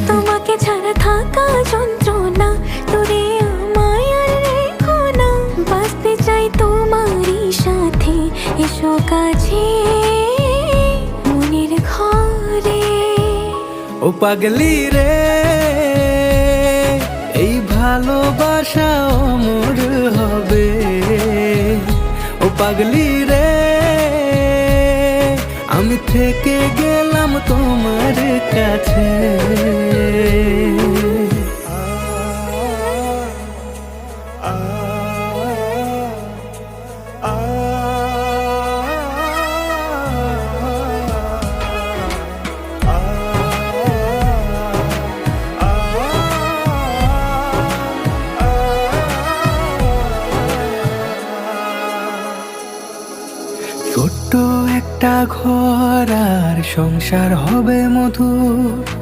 তোমাকে ছাড়া থাকা যন্ত্রণা, তোরে আমায় আর রেখো না। বাঁচতে চাই তোমারই সাথে, এসো কাছে মনের ঘরে। ও পাগলি রে, এই ভালোবাসা অমর হবে। ও পাগলি রে, আমি থেকে গেলাম তোমার কাছে। ছোট্ট একটা ঘর আর সংসার হবে মধুর।